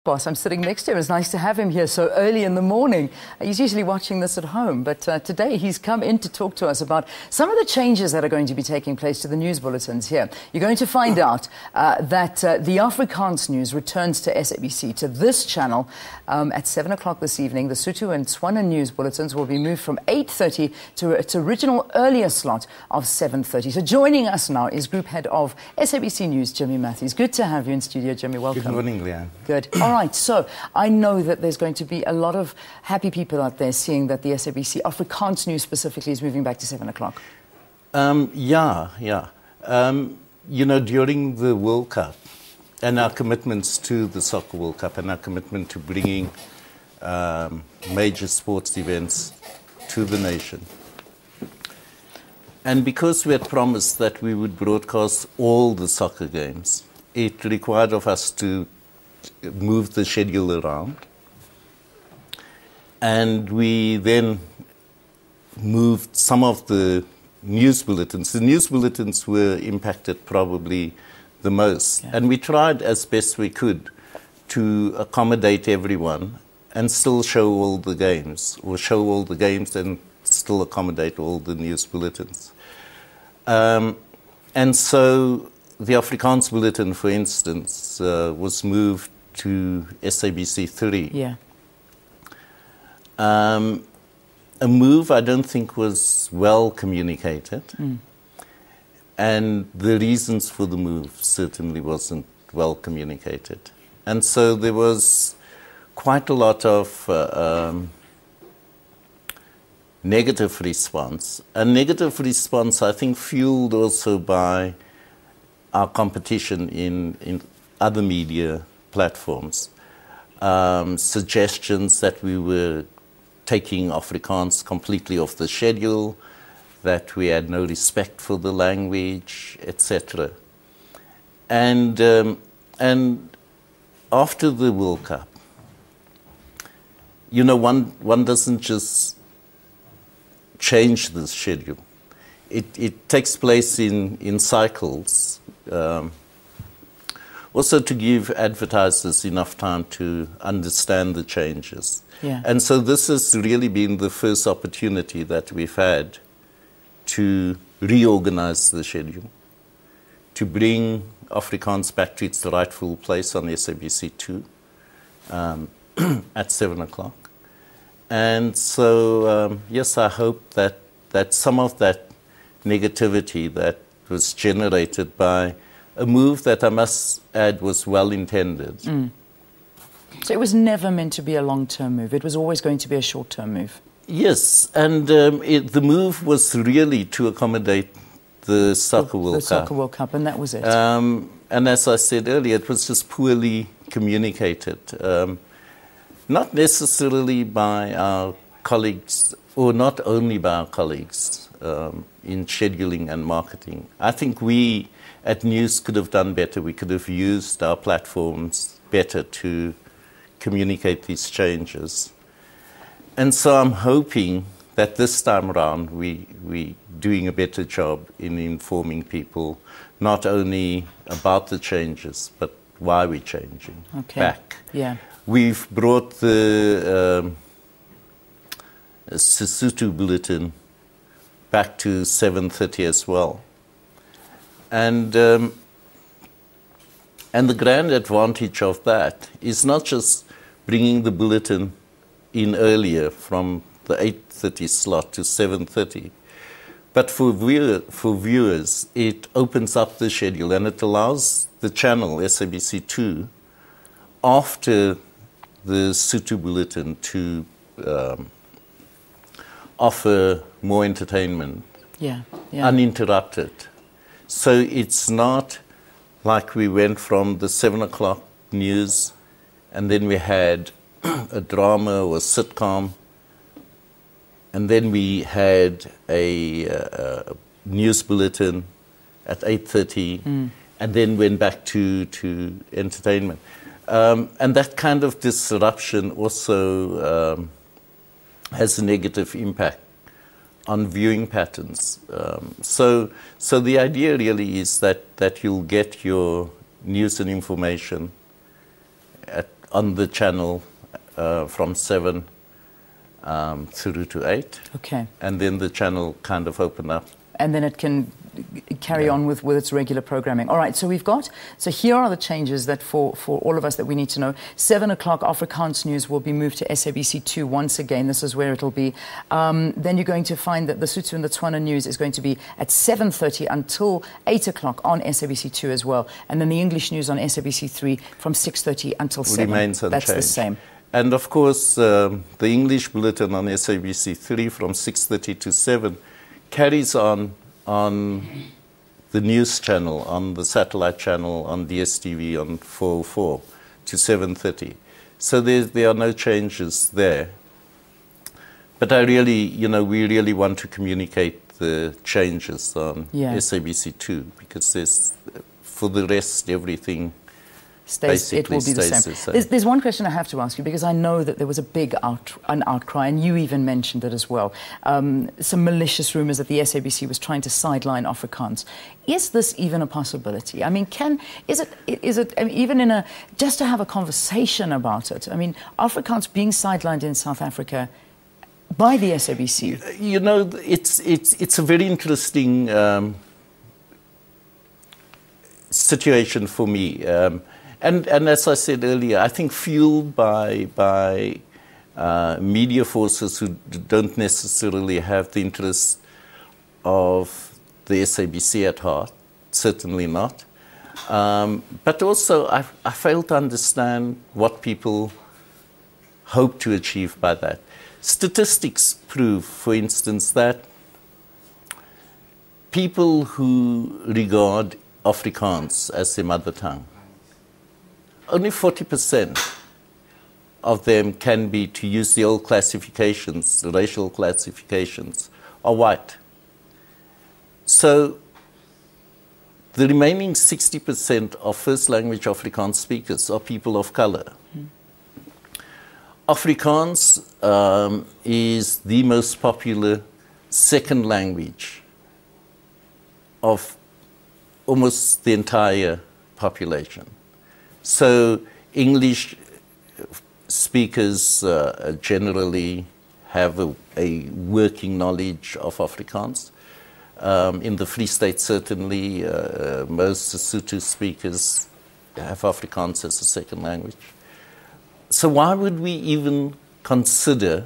Boss, I'm sitting next to him. It's nice to have him here so early in the morning. He's usually watching this at home, but today he's come in to talk to us about some of the changes that are going to be taking place to the news bulletins here. You're going to find out that the Afrikaans news returns to SABC, to this channel, at 7 o'clock this evening. The Sotho and Setswana news bulletins will be moved from 8:30 to its original earlier slot of 7:30. So joining us now is Group Head of SABC News, Jimi Matthews. Good to have you in studio, Jimi. Welcome. Good morning, Leanne. Good. All right, so I know that there's going to be a lot of happy people out there seeing that the SABC Afrikaans news specifically is moving back to 7 o'clock. Yeah. You know, during the World Cup and our commitments to the Soccer World Cup and our commitment to bringing major sports events to the nation, and because we had promised that we would broadcast all the soccer games, it required of us to move the schedule around, and we then moved some of the news bulletins. The news bulletins were impacted probably the most, and we tried as best we could to accommodate everyone and still show all the games, or show all the games and still accommodate all the news bulletins. And so the Afrikaans bulletin, for instance, was moved to SABC 3. Yeah. A move I don't think was well communicated. And the reasons for the move certainly wasn't well communicated. And so there was quite a lot of negative response. A negative response, I think, fueled also by our competition in other media platforms. Suggestions that we were taking Afrikaans completely off the schedule, that we had no respect for the language, etc. And after the World Cup, you know, one doesn't just change the schedule. It takes place in cycles, also to give advertisers enough time to understand the changes. Yeah. And so this has really been the first opportunity that we've had to reorganize the schedule, to bring Afrikaans back to its rightful place on SABC 2 at 7 o'clock. And so, yes, I hope that some of that negativity that was generated by a move that I must add was well intended. So it was never meant to be a long-term move. It was always going to be a short-term move. Yes, and the move was really to accommodate the Soccer World Cup. The Soccer World Cup, and that was it. And as I said earlier, it was just poorly communicated. Not necessarily by our colleagues, or not only by our colleagues in scheduling and marketing. I think we at News could have done better. We could have used our platforms better to communicate these changes. And so I'm hoping that this time around we're doing a better job in informing people not only about the changes, but why we're changing back. Yeah. We've brought the SeSotho bulletin back to 7:30 as well. And the grand advantage of that is not just bringing the bulletin in earlier from the 8:30 slot to 7:30, but for viewers, it opens up the schedule and it allows the channel, SABC 2, after the Sotho bulletin to offer more entertainment, uninterrupted. So it's not like we went from the 7 o'clock news and then we had a drama or a sitcom, and then we had a news bulletin at 8:30, and then went back to entertainment. And that kind of disruption also has a negative impact on viewing patterns. So the idea really is that you'll get your news and information at on the channel from 7 through to 8. Okay. And then the channel kind of opened up. And then it can carry on with its regular programming. All right, so here are the changes that for all of us that we need to know. 7 o'clock Afrikaans news will be moved to SABC 2 once again. This is where it'll be. Then you're going to find that the Setswana and the Tswana news is going to be at 7:30 until 8 o'clock on SABC 2 as well. And then the English news on SABC 3 from 6:30 until 7. Remains unchanged. That's the same. And of course, the English bulletin on SABC 3 from 6:30 to 7 carries on the news channel, on the satellite channel, on DSTV, on 404 to 7:30. So there are no changes there. But we really want to communicate the changes on SABC 2 because for the rest, everything it will be the same. There's one question I have to ask you, because I know that there was a big outcry, and you even mentioned it as well. Some malicious rumours that the SABC was trying to sideline Afrikaans. Is this even a possibility? I mean, just to have a conversation about it? I mean, Afrikaans being sidelined in South Africa by the SABC. It's a very interesting situation for me. And as I said earlier, I think fueled by media forces who don't necessarily have the interest of the SABC at heart, certainly not. But also, I fail to understand what people hope to achieve by that. Statistics prove, for instance, that people who regard Afrikaans as their mother tongue, only 40% of them can be, to use the old classifications, the racial classifications, are white. So the remaining 60% of first language Afrikaans speakers are people of color. Afrikaans is the most popular second language of almost the entire population. So English speakers generally have a working knowledge of Afrikaans. In the Free State, certainly, most SeSotho speakers have Afrikaans as a second language. So why would we even consider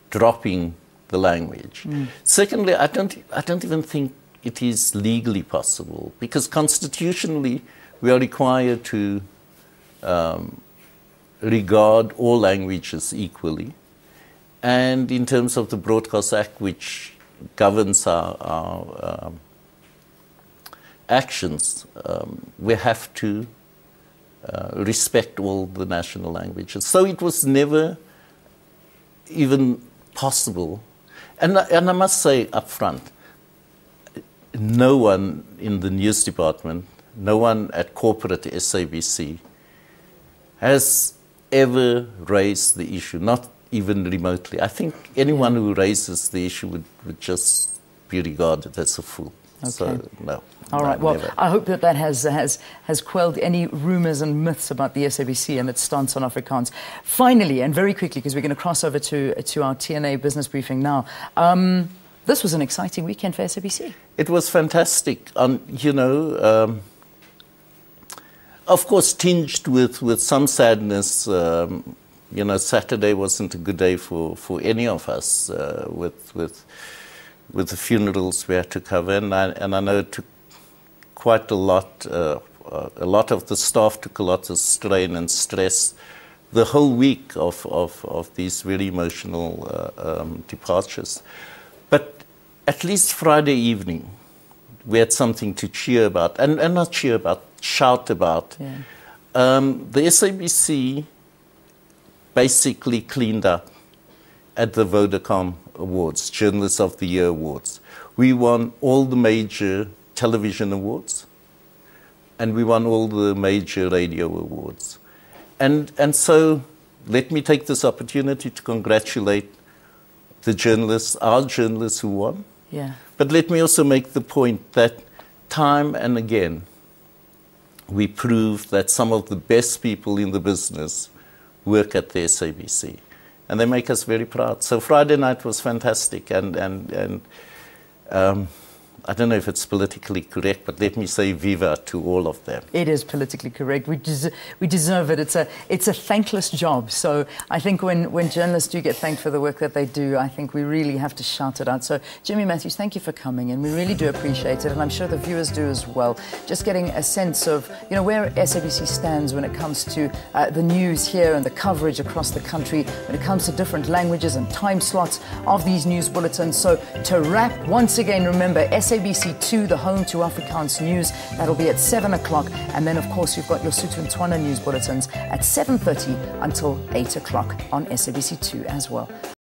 dropping the language? Secondly, I don't even think it is legally possible, because constitutionally we are required to regard all languages equally. And in terms of the Broadcast Act, which governs our actions, we have to respect all the national languages. So it was never even possible. And I must say up front, no one in the news department, no one at corporate SABC has ever raised the issue, not even remotely. I think anyone who raises the issue would just be regarded as a fool. Okay. So, no. All right. Well, never. I hope that has quelled any rumours and myths about the SABC and its stance on Afrikaans. Finally, and very quickly, because we're going to cross over to our TNA business briefing now. This was an exciting weekend for SABC. It was fantastic. Of course, tinged with some sadness. Saturday wasn't a good day for any of us with the funerals we had to cover, and I know it took quite a lot. A lot of the staff took a lot of strain and stress the whole week of these very emotional departures. But at least Friday evening, we had something to cheer about, and not cheer about, shout about. Yeah. The SABC basically cleaned up at the Vodacom Awards, Journalist of the Year Awards. We won all the major television awards, and we won all the major radio awards. And so let me take this opportunity to congratulate the journalists, our journalists who won. Yeah. But let me also make the point that time and again, we proved that some of the best people in the business work at the SABC. And they make us very proud. So Friday night was fantastic. And I don't know if it's politically correct, but let me say viva to all of them. It is politically correct. We deserve it. It's a thankless job. So I think when journalists do get thanked for the work that they do, I think we really have to shout it out. So Jimi Matthews, thank you for coming, and we really do appreciate it, and I'm sure the viewers do as well. Just getting a sense of where SABC stands when it comes to the news here and the coverage across the country, when it comes to different languages and time slots of these news bulletins. So to wrap, once again, remember SABC2, the home to Afrikaans news. That'll be at 7 o'clock. And then, of course, you've got your SeSotho and Setswana news bulletins at 7:30 until 8 o'clock on SABC2 as well.